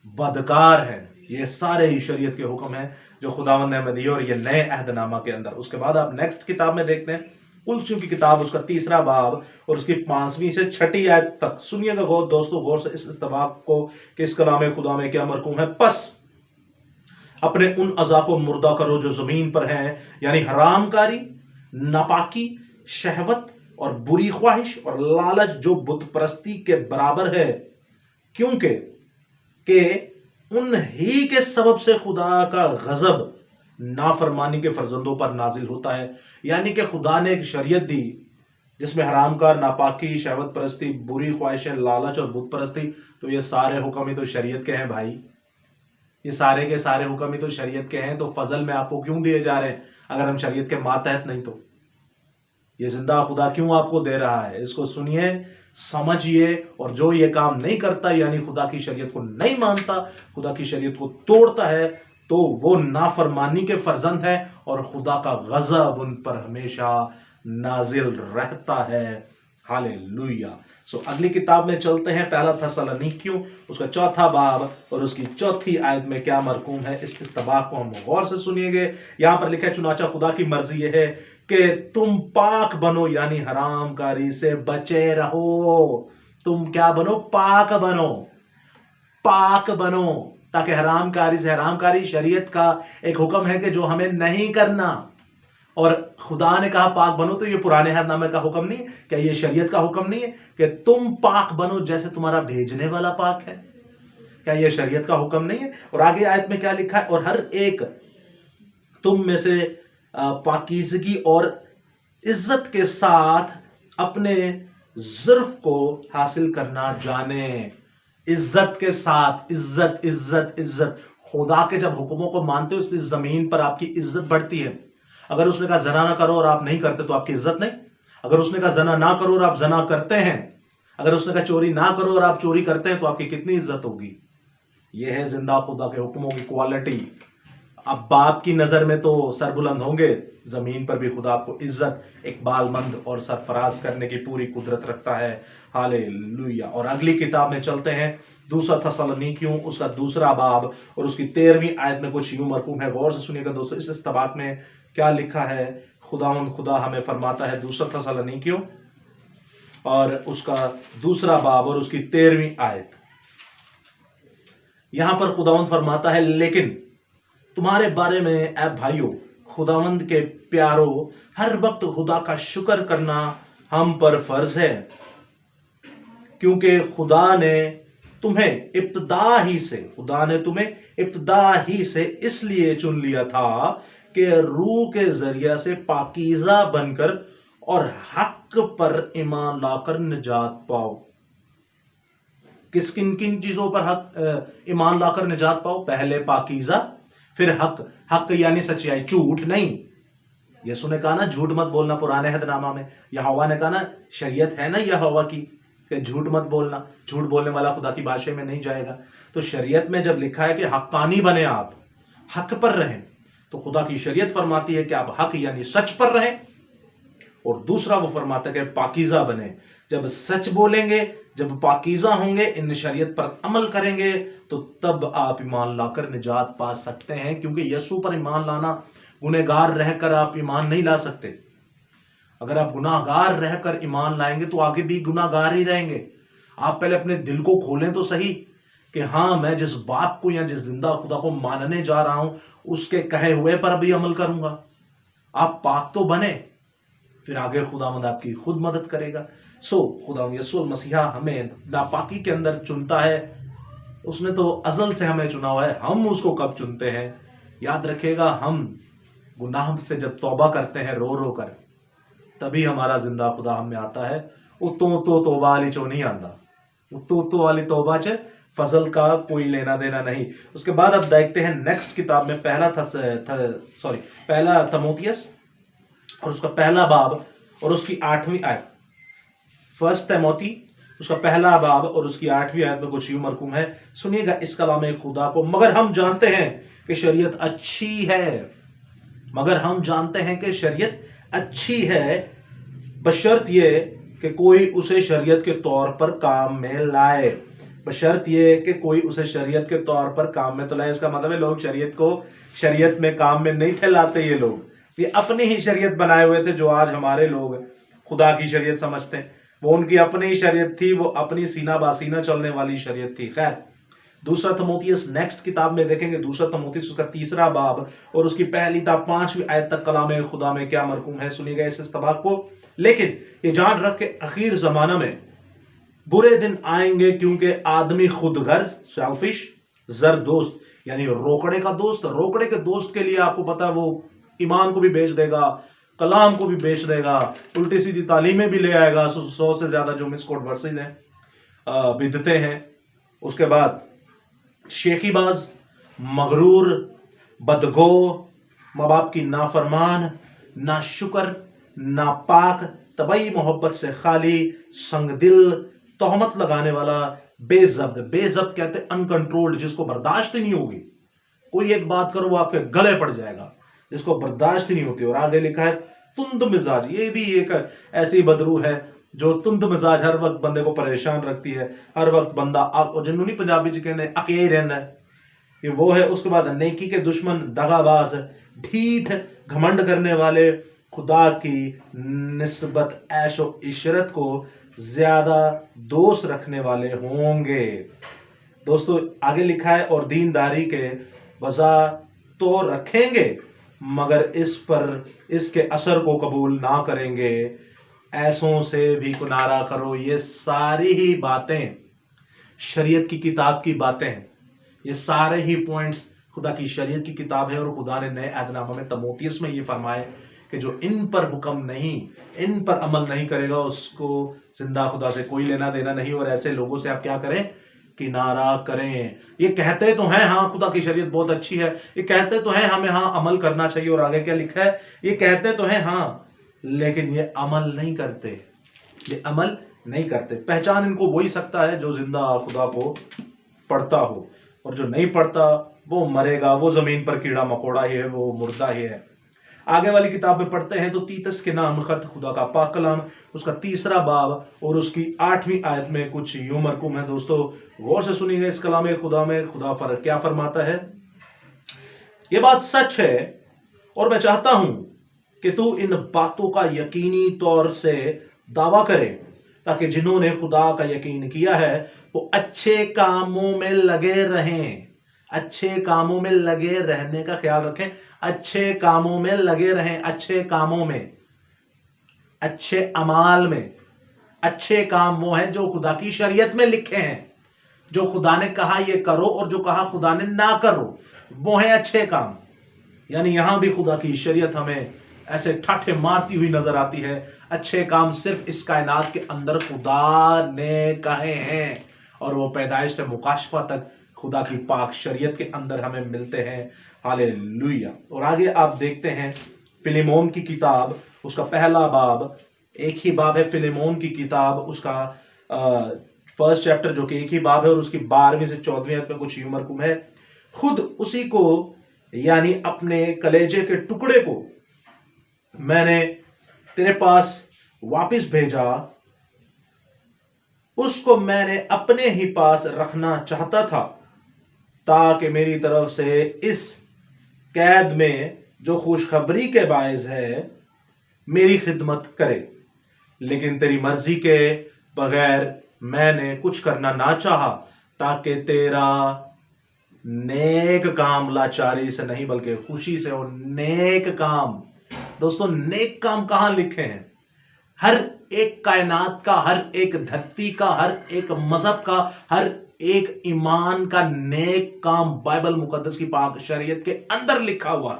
बदकार हैं। ये सारे ही शरीयत के हुक्म हैं जो खुदावंद ने हमें दिए, और ये नए अहदनामा के अंदर। उसके बाद आप नेक्स्ट किताब में देखते हैं कुलसियों की किताब उसका 3 बाब और उसकी 5वीं से 6ठी आयत तक। सुनिएगा गौर दोस्तों, गौर से इस इस्तबाक को कि इस कलाम खुदा में क्या मरकूम है। बस अपने उन अज़ा को मुर्दा करो जो जमीन पर हैं, यानी हरामकारी नापाकी, शहवत और बुरी ख्वाहिश और लालच जो बुत परस्ती के बराबर है, क्योंकि कि उन्हीं के सबब से खुदा का गजब नाफरमानी के फर्जंदों पर नाजिल होता है। यानी कि खुदा ने एक शरीयत दी जिसमें हरामकार, नापाकी, शहवत परस्ती, बुरी ख्वाहिशें, लालच और बुत परस्ती, तो ये सारे हुक्म ही तो शरीयत के हैं भाई। ये सारे के सारे हुक्म ही तो शरीयत के हैं, तो फजल में आपको क्यों दिए जा रहे हैं अगर हम शरीयत के मातहत नहीं? तो ये जिंदा खुदा क्यों आपको दे रहा है? इसको सुनिए, समझिए, और जो ये काम नहीं करता यानी खुदा की शरीयत को नहीं मानता, खुदा की शरीयत को तोड़ता है, तो वो नाफरमानी के फर्जंद है और खुदा का गजब उन पर हमेशा नाजिल रहता है। हालेलुया। सो अगली किताब में चलते हैं, पहला थस्सलुनीकियों उसका 4 बाब और उसकी 4 आयत में क्या मरकूम है, इस तबाक को हम गौर से सुनिएगे। यहां पर लिखा है, चुनाचा खुदा की मर्जी यह है कि तुम पाक बनो, यानी हरामकारी से बचे रहो। तुम क्या बनो? पाक बनो, पाक बनो, ताकि हरामकारी से, हरामकारी शरीयत का एक हुक्म है कि जो हमें नहीं करना, और खुदा ने कहा पाक बनो, तो ये पुराने अहदनामे का हुक्म नहीं? क्या ये शरीयत का हुक्म नहीं है कि तुम पाक बनो जैसे तुम्हारा भेजने वाला पाक है? क्या ये शरीयत का हुक्म नहीं है? और आगे आयत में क्या लिखा है, और हर एक तुम में से पाकीज़गी और इज्जत के साथ अपने ज़ुर्फ को हासिल करना जाने। इज्जत के साथ, इज्जत इज्जत इज्जत। खुदा के जब हुक्मों को मानते हो, इससे जमीन पर आपकी इज्जत बढ़ती है। अगर उसने कहा जना ना करो और आप नहीं करते तो आपकी इज्जत नहीं। अगर उसने कहा जना ना करो और आप जना करते हैं, अगर उसने कहा चोरी ना करो और आप चोरी करते हैं, तो आपकी कितनी इज्जत होगी? यह है जिंदा खुदा के हुक्मों की क्वालिटी। अब बाप की नजर में तो सरबुलंद होंगे, जमीन पर भी खुदा आपको इज्जत, इकबालमंद और सरफराज करने की पूरी कुदरत रखता है। हालेलुया। और अगली किताब में चलते हैं, दूसरा थस्सलुनीकियों उसका 2 बाब और उसकी 13वीं आयत में कुछ यूं मरकूम है। गौर से सुनिएगा दोस्तों, इस इस्तबाक में क्या लिखा है। खुदा हमें फरमाता है, दूसरा थस्सलुनीकियों और उसका 2 बाब और उसकी 13वीं आयत। यहां पर खुदावंद फरमाता है, लेकिन तुम्हारे बारे में ऐ भाइयों, खुदावंद के प्यारो, हर वक्त खुदा का शुक्र करना हम पर फर्ज है, क्योंकि खुदा ने तुम्हें इब्तिदा ही से इसलिए चुन लिया था कि रूह के जरिया से पाकीज़ा बनकर और हक पर ईमान लाकर निजात पाओ। किन किन चीजों पर हक ईमान लाकर निजात पाओ? पहले पाकीज़ा, फिर हक। हक यानी सच्चाई, झूठ नहीं। यीशु ने कहा ना झूठ मत बोलना, पुराने अहदनामा में। यहोवा ने कहा ना, शरीयत है ना यहोवा की कि झूठ मत बोलना, झूठ बोलने वाला खुदा की बादशाही में नहीं जाएगा। तो शरीयत में जब लिखा है कि हक्कानी बने, आप हक पर रहें, तो खुदा की शरीयत फरमाती है कि आप हक यानी सच पर रहें। और दूसरा वो फरमाता है कि पाकीज़ा बने। जब सच बोलेंगे, जब पाकीज़ा होंगे, इन शरीयत पर अमल करेंगे, तो तब आप ईमान लाकर निजात पा सकते हैं। क्योंकि यीशु पर ईमान लाना, गुनहगार रहकर आप ईमान नहीं ला सकते। अगर आप गुनाहगार रहकर ईमान लाएंगे तो आगे भी गुनाहगार ही रहेंगे। आप पहले अपने दिल को खोलें तो सही कि हाँ, मैं जिस बाप को या जिस जिंदा खुदा को मानने जा रहा हूं, उसके कहे हुए पर भी अमल करूंगा। आप पाक तो बने, फिर आगे खुदावंद आपकी खुद मदद करेगा। खुदावंद यीशु मसीहा हमें नापाकी के अंदर चुनता है। उसने तो अज़ल से हमें चुना हुआ है, हम उसको कब चुनते हैं? याद रखिएगा, हम गुनाह से जब तौबा करते हैं रो रो कर, तभी हमारा जिंदा खुदा हम में आता है। तो तौबा वाली चो नहीं आता, तो वाली तौबा च फजल का कोई लेना देना नहीं। उसके बाद अब देखते हैं नेक्स्ट किताब में, पहला तीमुथियुस और उसका 1 बाब और उसकी 8वीं आयत। 1 तीमुथी उसका 1 बाब और उसकी 8वीं आयत में कुछ यूं मरकूम है। सुनिएगा इस कलाम खुदा को। मगर हम जानते हैं कि शरीयत अच्छी है, अच्छी है, बशर्त ये कि कोई उसे शरीयत के तौर पर काम में लाए। बशर्त ये कि कोई उसे शरीयत के तौर पर काम में तो लाए। इसका मतलब है लोग शरीयत में काम में नहीं थे लाते। ये अपनी ही शरीयत बनाए हुए थे। जो आज हमारे लोग खुदा की शरीयत समझते हैं, वो उनकी अपनी ही शरीयत थी, वो अपनी सीना बासीना चलने वाली शरीयत थी। खैर, दूसरा तमोथियस नेक्स्ट किताब में देखेंगे, दूसरा तमोथियस उसका 3रा बाब और उसकी पहली था 5वीं आयत तक कलाम खुदा में क्या मरकूम है, सुनिएगा इस इस्तबाक को। लेकिन ये जान रख के आखिर जमाना में बुरे दिन आएंगे, क्योंकि आदमी खुद गर्ज, सेल्फिश, जर दोस्त यानी रोकड़े का दोस्त, रोकड़े के दोस्त के लिए आपको पता है वो ईमान को भी बेच देगा, कलाम को भी बेच देगा, उल्टी सीधी तालीमें भी ले आएगा, 100 से ज्यादा जो मिसकोट वर्सेज हैं, बिदते हैं। उसके बाद शेखीबाज, मगरूर, बदगो, माँ बाप की नाफरमान, नाशुक्र, नापाक, तबई मोहब्बत से खाली, संगदिल, तोहमत लगाने वाला, बेजब्त, बेजब्त कहते अनकंट्रोल्ड, जिसको बर्दाश्त ही नहीं होगी, कोई एक बात करो वो आपके गले पड़ जाएगा, जिसको बर्दाश्त ही नहीं होती। और आगे लिखा है तुंद मिजाज, ये भी एक ऐसी बदरू है जो तुंद मिजाज हर वक्त बंदे को परेशान रखती है, हर वक्त बंदा और जिन्होंने पंजाबी च कहते हैं अकेले रहना है, ये वो है। उसके बाद नेकी के दुश्मन, दगाबाज, ढीठ, घमंड करने वाले, खुदा की निस्बत ऐशो इशरत को ज्यादा दोस्त रखने वाले होंगे। दोस्तों आगे लिखा है और दीनदारी के वजह तो रखेंगे मगर इस पर इसके असर को कबूल ना करेंगे, ऐसों से भी किनारा करो। ये सारी ही बातें शरीयत की किताब की बातें हैं, ये सारे ही पॉइंट्स खुदा की शरीयत की किताब है। और खुदा ने नए अहदनामा में तमोथियस में ये फरमाए कि जो इन पर हुक्म नहीं, इन पर अमल नहीं करेगा उसको जिंदा खुदा से कोई लेना देना नहीं, और ऐसे लोगों से आप क्या करें, किनारा करें। ये कहते तो हैं हाँ खुदा की शरीयत बहुत अच्छी है, ये कहते तो हैं हमें हाँ अमल करना चाहिए, और आगे क्या लिखा है, ये कहते तो हैं हाँ लेकिन ये अमल नहीं करते, ये अमल नहीं करते। पहचान इनको वही सकता है जो जिंदा खुदा को पढ़ता हो, और जो नहीं पढ़ता वो मरेगा, वो जमीन पर कीड़ा मकोड़ा ही है, वो मुर्दा ही है। आगे वाली किताब में पढ़ते हैं तो तीतस के नाम खत खुदा का पाक कलाम, उसका 3रा बाब और उसकी 8वीं आयत में कुछ यूं मरकूम है। दोस्तों गौर से सुनिएगा इस कलाम खुदा में खुदा क्या फरमाता है। ये बात सच है और मैं चाहता हूं कि तू इन बातों का यकीनी तौर से दावा करे, ताकि जिन्होंने खुदा का यकीन किया है वो अच्छे कामों में लगे रहें। अच्छे कामों में लगे रहने का ख्याल रखें, अच्छे कामों में लगे रहें, अच्छे कामों में, अच्छे अमाल में। अच्छे काम वो हैं जो खुदा की शरीयत में लिखे हैं, जो खुदा ने कहा ये करो और जो कहा खुदा ने ना करो, वो हैं अच्छे काम। यानी यहां भी खुदा की शरीयत हमें ऐसे ठाठे मारती हुई नजर आती है। अच्छे काम सिर्फ इस कायनात के अंदर खुदा ने कहे हैं, और वो पैदाइश से मुकाशफा तक खुदा की पाक शरीयत के अंदर हमें मिलते हैं। हालेलुया। और आगे आप देखते हैं फिलेमोन की किताब, उसका 1 बाब, एक ही बाब है फिलेमोन की किताब, उसका 1 चैप्टर जो कि एक ही बाब है, और उसकी 12वीं से 14वीं आयत में कुछ यूं मरकूम है। खुद उसी को यानी अपने कलेजे के टुकड़े को मैंने तेरे पास वापस भेजा, उसको मैंने अपने ही पास रखना चाहता था, ताकि मेरी तरफ से इस कैद में जो खुशखबरी के बायस है मेरी खिदमत करे, लेकिन तेरी मर्जी के बगैर मैंने कुछ करना ना चाहा, ताकि तेरा नेक काम लाचारी से नहीं बल्कि खुशी से हो। नेक काम, दोस्तों नेक काम कहां लिखे हैं? हर एक कायनात का, हर एक धरती का, हर एक मजहब का, हर एक ईमान का नेक काम बाइबल मुकद्दस की पाक शरीयत के अंदर लिखा हुआ।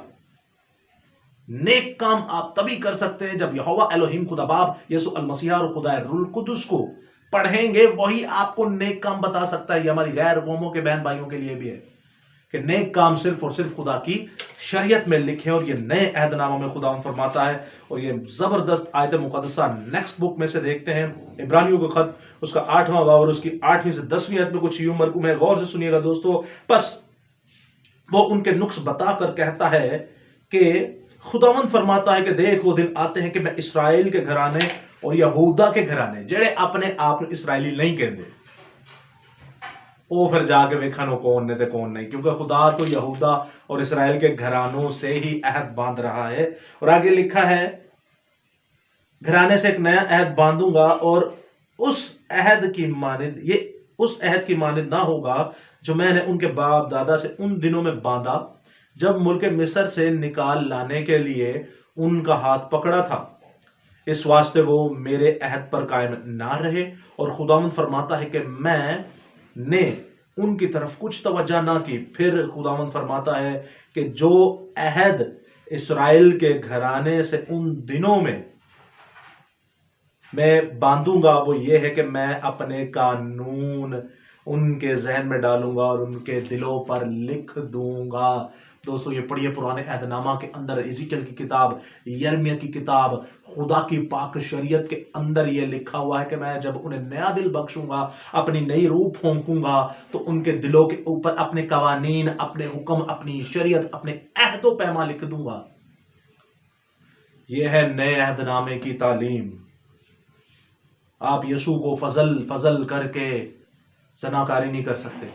नेक काम आप तभी कर सकते हैं जब यहोवा एलोहिम खुदा बाप यसु अल मसीहा और खुदा रूल कुदुस को पढ़ेंगे, वही आपको नेक काम बता सकता है। ये हमारी गैर कौमों के बहन भाइयों के लिए भी है कि नेक काम सिर्फ और सिर्फ खुदा की शरीयत में लिखे, और ये नए अहदनामा में खुदा फरमाता है। और ये जबरदस्त आयत मुकद्दसा नेक्स्ट बुक में से देखते हैं, इब्रानियों का खत, उसका 8वां बाब और उसकी 8वीं से 10वीं आयत में कुछ यूं मरकूम है। गौर से सुनिएगा दोस्तों। बस वो उनके नुक्स बताकर कहता है कि खुदावंद फरमाता है कि देख वो दिन आते हैं कि मैं इसराइल के घराने और यहूदा के घराने जेड़े अपने आप इसराइली नहीं कहते, वो फिर जाके वेखन कौन ने ते कौन नहीं, क्योंकि खुदा तो यहूदा और इसराइल के घरानों से ही अहद बांध रहा है। और आगे लिखा है घराने से एक नया अहद बांधूंगा और उस अहद की मानिद, ये उस अहद की मानिद ना होगा جو میں نے ان کے باپ دادا سے ان دنوں میں باندھا جب ملک مصر سے نکال لانے کے لیے ان کا ہاتھ پکڑا تھا۔ اس واسطے وہ میرے عہد پر قائم نہ رہے، اور خداوند فرماتا ہے کہ میں نے ان کی طرف کچھ توجہ نہ کی۔ پھر خداوند فرماتا ہے کہ جو عہد اسرائیل کے گھرانے سے ان دنوں میں باندھوں گا وہ یہ ہے کہ میں اپنے قانون ان کے ذہن میں ڈالوں گا اور ان کے دلوں پر لکھ دوں گا۔ دوستو یہ پڑھیے پرانے عہد نامہ کے اندر ایزیکیل کی کتاب، یرمیہ کی کتاب، خدا کی پاک شریعت کے اندر یہ لکھا ہوا ہے کہ میں جب انہیں نیا دل بخشوں گا، اپنی نئی روح پھونکوں گا، تو ان کے دلوں کے اوپر اپنے قوانین، اپنے حکم، اپنی شریعت، اپنے عہد و پیما لکھ دوں گا۔ یہ ہے نئے عہد نامے کی تعلیم۔ آپ یسوع کو فضل کر کے زناکاری نہیں کر سکتے۔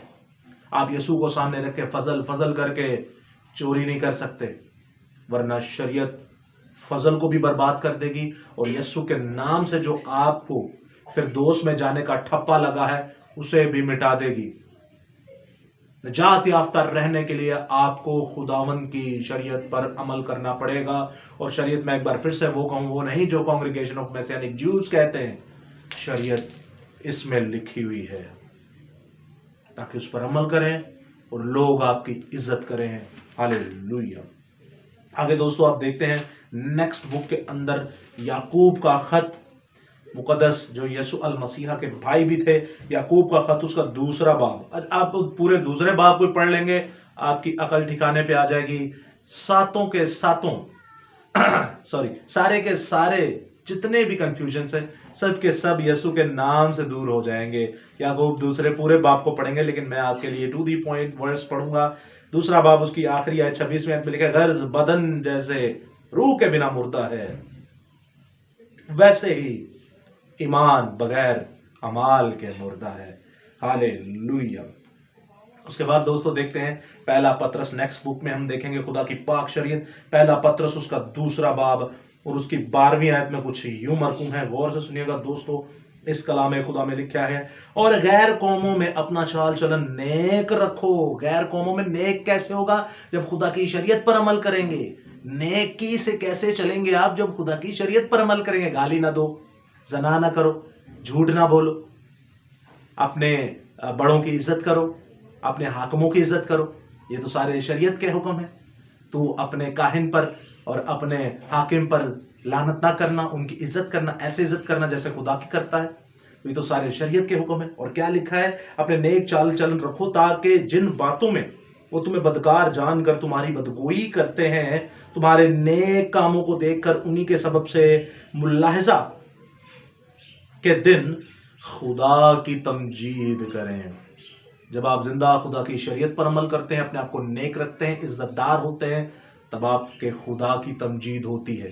آپ یسوع کو سامنے رکھ کے فضل کر کے چوری نہیں کر سکتے، ورنہ شریعت فضل کو بھی برباد کر دے گی، اور یسوع کے نام سے جو آپ کو پھر دوست میں جانے کا ٹھپا لگا ہے اسے بھی مٹا دے گی۔ نجات یافتہ رہنے کے لیے آپ کو خداوند کی شریعت پر عمل کرنا پڑے گا، اور شریعت میں ایک بار پھر سے وہ کہوں، وہ نہیں جو کانگریگیشن آف میسینک جیوز کہتے ہیں، شریعت اس میں لکھی ہوئی ہے تاکہ اس پر عمل کریں اور لوگ آپ کی عزت کریں۔ ہاللیلویہ۔ آگے دوستو آپ دیکھتے ہیں نیکسٹ بک کے اندر یعقوب کا خط مقدس، جو یسوع المسیح کے بھائی بھی تھے، یعقوب کا خط اس کا دوسرا باب۔ آپ پورے دوسرے باب کو پڑھ لیں گے آپ کی عقل ٹھکانے پہ آ جائے گی۔ سارے کے سارے جتنے بھی کنفیوژنس ہیں سب کے سب یسوع کے نام سے دور ہو جائیں گے۔ یعقوب دوسرے پورے باب کو پڑھیں گے، لیکن میں آپ کے لیے ٹو دی پوائنٹ ورس پڑھوں گا۔ دوسرا باب اس کی آخری آیت 26ویں آیت میں لکھا ہے، غرض بدن جیسے روح کے بنا مردہ ہے، ویسے ہی ایمان بغیر اعمال کے مردہ ہے۔ ہاللیلویہ۔ اس کے بعد دوستو دیکھتے ہیں پہلا پطرس، نیکسٹ بک میں ہم دیکھیں گے خدا کی پاک شریعت، پہلا پطرس اس کا دوسرا باب اور اس کی 12ویں آیت میں کچھ یوں مرقوم ہے، غور سے سنیے گا دوستو۔ اس کلام خدا میں لکھا ہے، اور غیر قوموں میں اپنا چال چلن نیک رکھو۔ غیر قوموں میں نیک کیسے ہوگا؟ جب خدا کی شریعت پر عمل کریں گے۔ نیکی سے کیسے چلیں گے آپ؟ جب خدا کی شریعت پر عمل کریں گے۔ گالی نہ دو، زنا نہ کرو، جھوٹ نہ بولو، اپنے بڑوں کی عزت کرو، اپنے حاکموں کی عزت کرو، یہ تو سارے شریعت کے حکم ہیں۔ تو اپنے کاہن پر اور اپنے حاکم پر لعنت نہ کرنا، ان کی عزت کرنا، ایسے عزت کرنا جیسے خدا کی کرتا ہے، یہ تو سارے شریعت کے حکم ہیں۔ اور کیا لکھا ہے؟ اپنے نیک چال چلن رکھو تاکہ جن باتوں میں وہ تمہیں بدکار جان کر تمہاری بدگوئی کرتے ہیں، تمہارے نیک کاموں کو دیکھ کر انہی کے سبب سے ملاحظہ کے دن خدا کی تمجید کریں۔ جب آپ زندہ خدا کی شریعت پر عمل کرتے ہیں، اپنے آپ کو نیک رکھتے ہیں، عزت دار ہوتے ہیں، تب آپ کے خدا کی تمجید ہوتی ہے،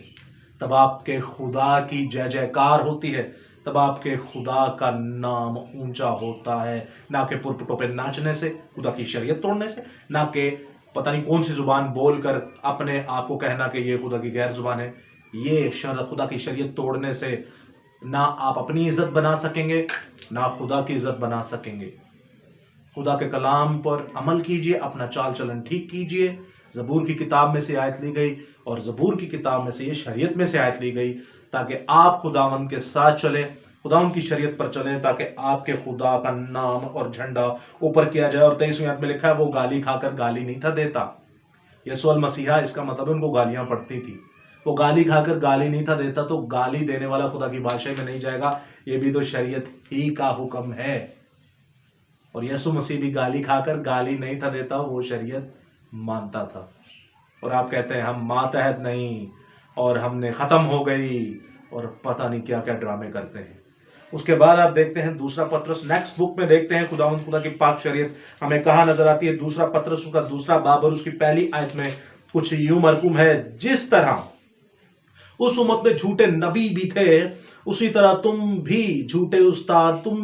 تب آپ کے خدا کی جے جے کار ہوتی ہے، تب آپ کے خدا کا نام اونچا ہوتا ہے، نہ کہ پرپٹوں پہ ناچنے سے، خدا کی شریعت توڑنے سے، نہ کہ پتہ نہیں کون سی زبان بول کر اپنے آپ کو کہنا کہ یہ خدا کی غیر زبان ہے۔ یہ خدا کی شریعت توڑنے سے نہ آپ اپنی عزت بنا سکیں گے، نہ خدا کی عزت بنا سکیں گے۔ خدا کے کلام پر عمل کیجئے، اپنا چال چلن ٹھیک کیجئے۔ زبور کی کتاب میں سے آیت لی گئی، اور زبور کی کتاب میں سے یہ شریعت میں سے آیت لی گئی، تاکہ آپ خداوند کے ساتھ چلیں، خداوند کی شریعت پر چلیں، تاکہ آپ کے خدا کا نام اور جھنڈا اوپر کیا جائے۔ اور 23ویں آیت میں لکھا ہے، وہ گالی کھا کر گالی نہیں تھا دیتا۔ یسوع المسیح، اس کا مطلب ان کو گالیاں پڑتی تھی، وہ گالی کھا کر گالی نہیں تھا دیتا، تو گالی دینے والا خدا کی بادشاہی میں نہیں جائے گا، یہ بھی تو شریعت ہی کا حکم ہے۔ اور یسوع مسیح بھی گالی کھا کر گالی نہیں تھا دیتا، وہ شریعت مانتا تھا۔ اور آپ کہتے ہیں ہم ماتحت نہیں، اور ہم نے ختم ہو گئی، اور پتہ نہیں کیا کیا ڈرامے کرتے ہیں۔ اس کے بعد آپ دیکھتے ہیں دوسرا پطرس، نیکسٹ بک میں دیکھتے ہیں خدا کی پاک شریعت ہمیں کہاں نظر آتی ہے۔ دوسرا پطرس اس کا دوسرا باب اور اس کی پہلی آیت میں کچھ یوں مرقوم ہے، جس طرح اس امت میں جھوٹے نبی بھی تھے، اسی طرح تم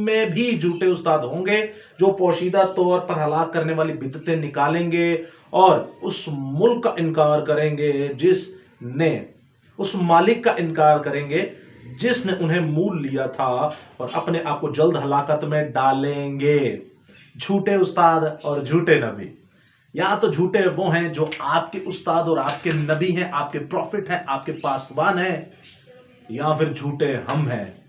میں بھی جھوٹے استاد ہوں گے، جو پوشیدہ طور پر ہلاک کرنے والی بدعتیں نکالیں گے، اور اس ملک کا انکار کریں گے اس مالک کا انکار کریں گے جس نے انہیں مول لیا تھا، اور اپنے آپ کو جلد ہلاکت میں ڈالیں گے۔ झूठे उस्ताद और झूठे नबी। या तो झूठे वो हैं जो आपके उस्ताद और आपके नबी हैं, आपके प्रॉफिट हैं, आपके पासवान हैं, या फिर झूठे हम हैं।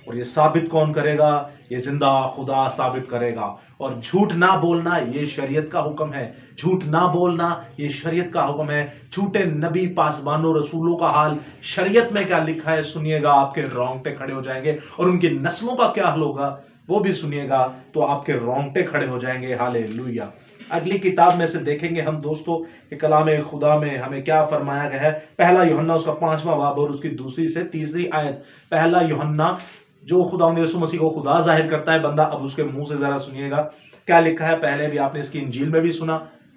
और ये साबित कौन करेगा? ये जिंदा खुदा साबित करेगा। और झूठ ना बोलना ये शरीयत का हुक्म है, झूठ ना बोलना ये शरीयत का हुक्म है। झूठे नबी पासवानों रसूलों का हाल शरीयत में क्या लिखा है सुनिएगा, आपके रोंगटे खड़े हो जाएंगे। और उनकी नस्लों का क्या हाल होगा वो भी सुनिएगा, तो आपके रोंगटे खड़े हो जाएंगे। हालेलुया। अगली किताब में से देखेंगे हम दोस्तों कि कलाम खुदा में हमें क्या फरमाया गया है। पहला यूहन्ना उसका 5वां बाब और उसकी 2 से 3 आयत। पहला यूहन्ना जो खुदावंद यीशु मसीह को खुदा जाहिर करता है बंदा, अब उसके मुंह से जरा सुनिएगा क्या लिखा है। पहले भी आपने इसकी इंजील में भी सुना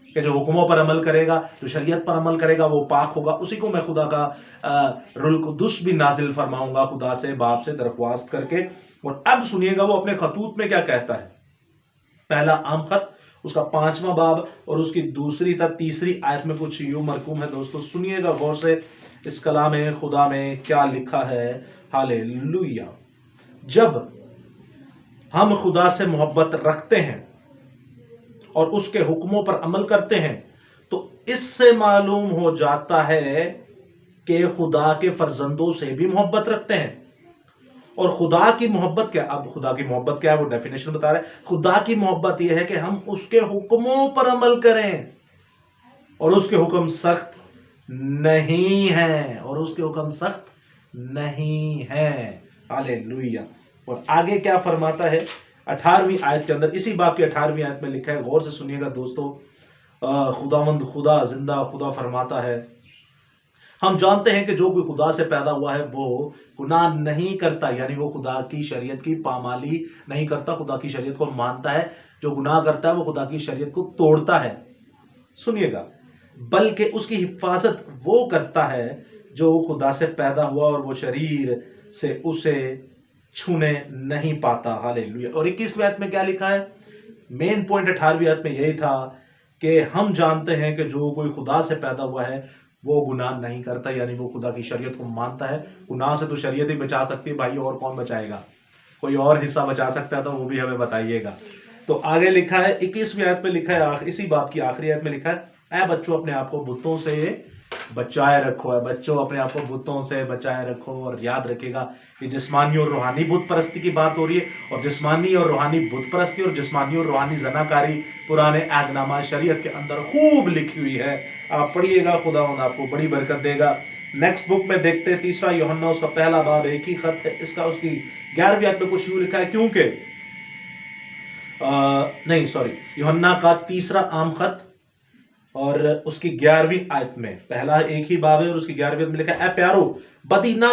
कि जो हुक्मों पर अमल करेगा, जो शरीयत पर अमल करेगा वो पाक होगा, उसी को मैं खुदा का रुल कुदुस भी नाजिल फरमाऊंगा खुदा से बाप से दरख्वास्त करके। और अब सुनिएगा वो अपने खतूत में क्या कहता है। पहला आम खत उसका 5वां बाब और उसकी 2 तक 3 आयत में कुछ यूं मरकूम है दोस्तों, सुनिएगा गौर से इस कलाम खुदा में क्या लिखा है। हालेलुया। जब हम खुदा से मोहब्बत रखते हैं और उसके हुक्मों पर अमल करते हैं तो इससे मालूम हो जाता है कि खुदा के फर्जंदों से भी मोहब्बत रखते हैं। और खुदा की मोहब्बत क्या? अब खुदा की मोहब्बत क्या है वो डेफिनेशन बता रहा है। खुदा की मोहब्बत यह है कि हम उसके हुक्मों पर अमल करें, और उसके हुक्म सख्त नहीं है, और उसके हुक्म सख्त नहीं है। हालेलुया। और आगे क्या फरमाता है 18वीं आयत के अंदर, इसी बाब की 18वीं आयत में लिखा है, गौर से सुनिएगा दोस्तों। खुदावंद खुदा जिंदा खुदा फरमाता है, हम जानते हैं कि जो कोई खुदा से पैदा हुआ है वो गुनाह नहीं करता, यानी वो खुदा की शरीयत की पामाली नहीं करता, खुदा की शरीयत को मानता है। जो गुनाह करता है वो खुदा की शरीयत को तोड़ता है, सुनिएगा, बल्कि उसकी हिफाजत वो करता है जो खुदा से पैदा हुआ और वो शरीर से उसे छूने नहीं पाता। हालेलुया। और 21वीं आयत में क्या लिखा है? मेन पॉइंट 18वीं आयत में यही था कि हम जानते हैं कि जो कोई खुदा से पैदा हुआ है वो गुनाह नहीं करता, यानी वो खुदा की शरीयत को मानता है। गुनाह से तो शरीयत ही बचा सकती है भाई, और कौन बचाएगा? कोई और हिस्सा बचा सकता है तो वो भी हमें बताइएगा। तो आगे लिखा है 21वीं आयत में लिखा है, इसी बात की आखिरी आयत में लिखा है, ऐ बच्चों अपने आप को बुतों से बचाए रखो। है बच्चों अपने आप को बुतों से बचाए रखो। और याद रखिएगा कि जिस्मानी और रूहानी बुत परस्ती की बात हो रही है, और जिस्मानी और रूहानी बुत परस्ती और जिस्मानी और रूहानी जनाकारी पुराने अहदनामा शरीयत के अंदर खूब लिखी हुई है। आप पढ़िएगा, खुदावंद आपको बड़ी बरकत देगा। नेक्स्ट बुक में देखते हैं 3 यूहन्ना उसका पहला बाब, एक ही खत है इसका, उसकी 11वीं आयत में कुछ यूं लिखा है, क्योंकि नहीं सॉरी, यूहन्ना का 3 आम खत और उसकी 11वीं आयत में, पहला एक ही बाब है और उसकी 11वीं आयत में लिखा है, ऐ प्यारो बदी ना,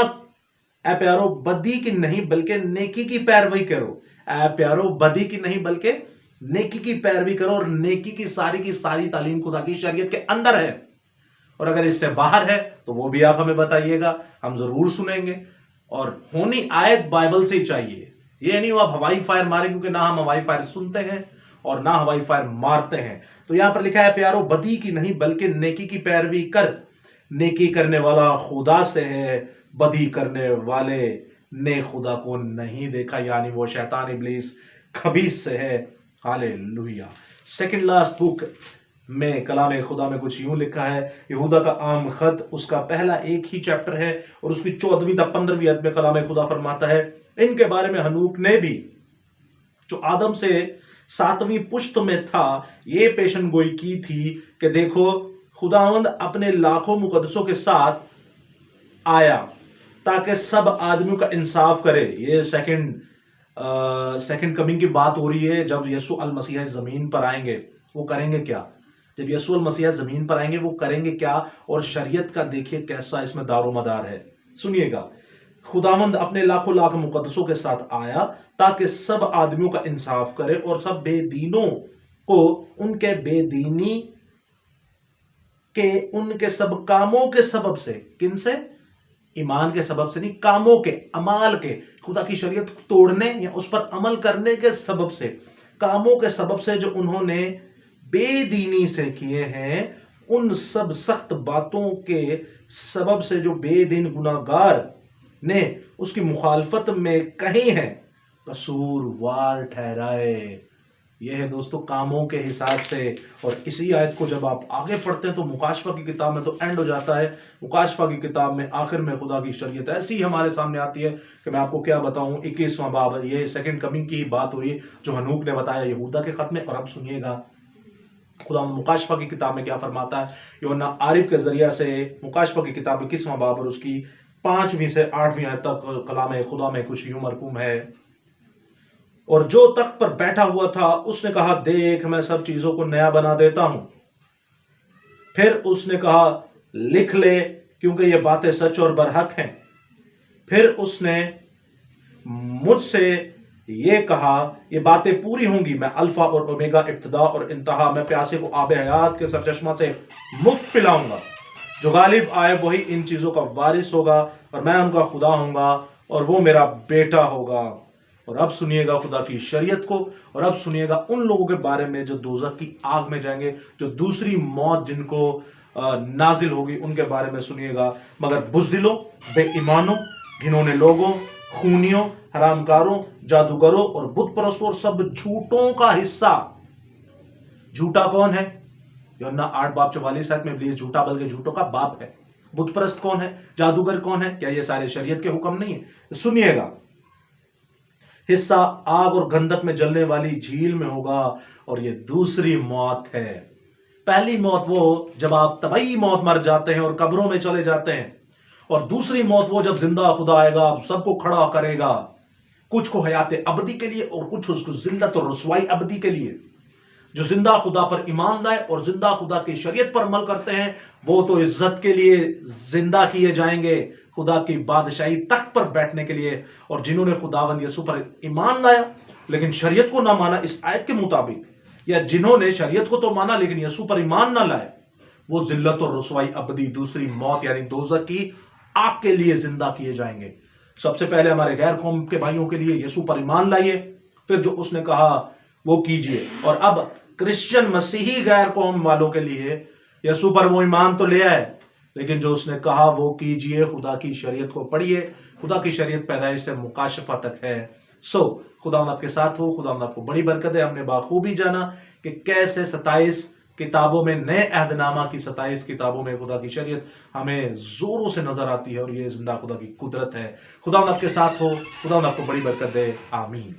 ऐ प्यारो बदी की नहीं बल्कि नेकी की पैरवी करो। ऐ प्यारो बदी की नहीं बल्कि नेकी की पैरवी करो। और नेकी की सारी तालीम खुदा की शरीयत के अंदर है, और अगर इससे बाहर है तो वो भी आप हमें बताइएगा, हम जरूर सुनेंगे। और होनी आयत बाइबल से ही चाहिए, ये नहीं हो आप हवाई फायर मारें, क्योंकि ना हम हवाई फायर सुनते हैं और ना हवाई फायर मारते हैं। तो यहां पर लिखा है, प्यारो बदी की नहीं बल्कि नेकी की पैरवी कर। नेकी करने वाला खुदा से है, बदी करने वाले ने खुदा को नहीं देखा, यानी वो शैतान इब्लीस खबीस से है। हालेलुया। सेकंड लास्ट बुक में कलाम खुदा में कुछ यूं लिखा है, यहूदा का आम खत उसका पहला एक ही चैप्टर है और उसकी 14वीं तक 15वीं आयत में कलाम खुदा फरमाता है, इनके बारे में हनूक ने भी जो आदम से 7वीं पुश्त में था ये पेशन गोई की थी कि देखो खुदावंद अपने लाखों मुकद्दसों के साथ आया ताकि सब आदमियों का इंसाफ करे। ये सेकंड कमिंग की बात हो रही है। जब यीशु अल मसीह जमीन पर आएंगे वो करेंगे क्या? जब यीशु अल मसीह जमीन पर आएंगे वो करेंगे क्या? और शरीयत का देखिए कैसा इसमें दारोमदार है। सुनिएगा, खुदावंद अपने लाखों लाख मुकद्दसों के साथ आया ताकि सब आदमियों का इंसाफ करे और सब बेदीनों को उनके बेदीनी के उनके सब कामों के सबब से, किन से? ईमान के सबब से नहीं, कामों के, अमाल के, खुदा की शरीयत तोड़ने या उस पर अमल करने के सबब से, कामों के सबब से जो उन्होंने बेदीनी से किए हैं, उन सब सख्त बातों के सबब से जो बेदीन गुनाहगार ने उसकी मुखालफत में कही है, कसूरवार ठहराए। یہ ہے دوستو کاموں کے حساب سے. اور اسی آیت کو جب آپ آگے پڑھتے ہیں تو مکاشفہ کی کتاب میں تو اینڈ ہو جاتا ہے. مکاشفہ کی کتاب میں آخر میں خدا کی شریعت ایسی ہمارے سامنے آتی ہے کہ میں آپ کو کیا بتاؤں. 21واں باب، یہ سیکنڈ کمنگ کی بات ہو رہی ہے جو ہنوک نے بتایا یہودا کے خط میں. اور اب سنیے گا خدا مکاشفہ کی کتاب میں کیا فرماتا ہے. یوحنا عارف کے ذریعہ سے مکاشفہ کی کتاب 21واں باب اور اس کی 5ویں سے 8ویں آیت تک کلام خدا میں کچھ یوں مرقوم ہے. اور جو تخت پر بیٹھا ہوا تھا اس نے کہا، دیکھ میں سب چیزوں کو نیا بنا دیتا ہوں. پھر اس نے کہا، لکھ لے کیونکہ یہ باتیں سچ اور برحق ہیں. پھر اس نے مجھ سے یہ کہا، یہ باتیں پوری ہوں گی. میں الفا اور اومیگا، ابتدا اور انتہا. میں پیاسے کو آب حیات کے سرچشمہ سے مفت پلاؤں گا. جو غالب آئے وہی ان چیزوں کا وارث ہوگا اور میں ان کا خدا ہوں گا اور وہ میرا بیٹا ہوگا. اور اب سنیے گا خدا کی شریعت کو، اور اب سنیے گا ان لوگوں کے بارے میں جو دوزخ کی آگ میں جائیں گے، جو دوسری موت جن کو نازل ہوگی ان کے بارے میں سنیے گا. مگر بزدلوں، بے ایمانوں، گھنونے لوگوں، خونیوں، حرام کاروں، جادوگروں اور بت پرستوں اور سب جھوٹوں کا حصہ. جھوٹا کون ہے؟ یوحنا 8 باب 44 آیت میں ابلیس جھوٹا بلکہ جھوٹوں کا باپ ہے. بت پرست کون ہے؟ جادوگر کون ہے؟ کیا یہ سارے شریعت کے حکم نہیں ہے؟ سنیے گا. حصہ آگ اور گندک میں جلنے والی جھیل میں ہوگا. اور یہ دوسری موت ہے. پہلی موت وہ جب آپ طبعی موت مر جاتے ہیں اور قبروں میں چلے جاتے ہیں، اور دوسری موت وہ جب زندہ خدا آئے گا، سب کو کھڑا کرے گا، کچھ کو حیات ابدی کے لیے اور کچھ اس کو ذلت اور رسوائی ابدی کے لیے. جو زندہ خدا پر ایمان لائے اور زندہ خدا کی شریعت پر عمل کرتے ہیں وہ تو عزت کے لیے زندہ کیے جائیں گے، خدا کی بادشاہی تخت پر بیٹھنے کے لیے. اور جنہوں نے خداوند یسوع پر ایمان لایا لیکن شریعت کو نہ مانا اس آیت کے مطابق، یا جنہوں نے شریعت کو تو مانا لیکن یسوع پر ایمان نہ لائے، وہ ذلت اور رسوائی ابدی دوسری موت یعنی دوزخ کی آگ کے لیے زندہ کیے جائیں گے. سب سے پہلے ہمارے غیر قوم کے بھائیوں کے لیے یسوع پر ایمان لائیے، پھر جو اس نے کہا وہ کیجئے. اور اب کرسچن مسیحی غیر قوم والوں کے لیے یسوع پر وہ ایمان تو لے آئے لیکن جو اس نے کہا وہ کیجئے. خدا کی شریعت کو پڑھیے. خدا کی شریعت پیدائش سے مکاشفہ تک ہے. خدا آپ کے ساتھ ہو. خدا آپ کو بڑی برکت ہے. ہم نے بخوبی جانا کہ کیسے 27 کتابوں میں، نئے عہد نامہ کی 27 کتابوں میں خدا کی شریعت ہمیں زوروں سے نظر آتی ہے اور یہ زندہ خدا کی قدرت ہے. خدا آپ کے ساتھ ہو. خدا آپ کو بڑی برکت دے. آمین.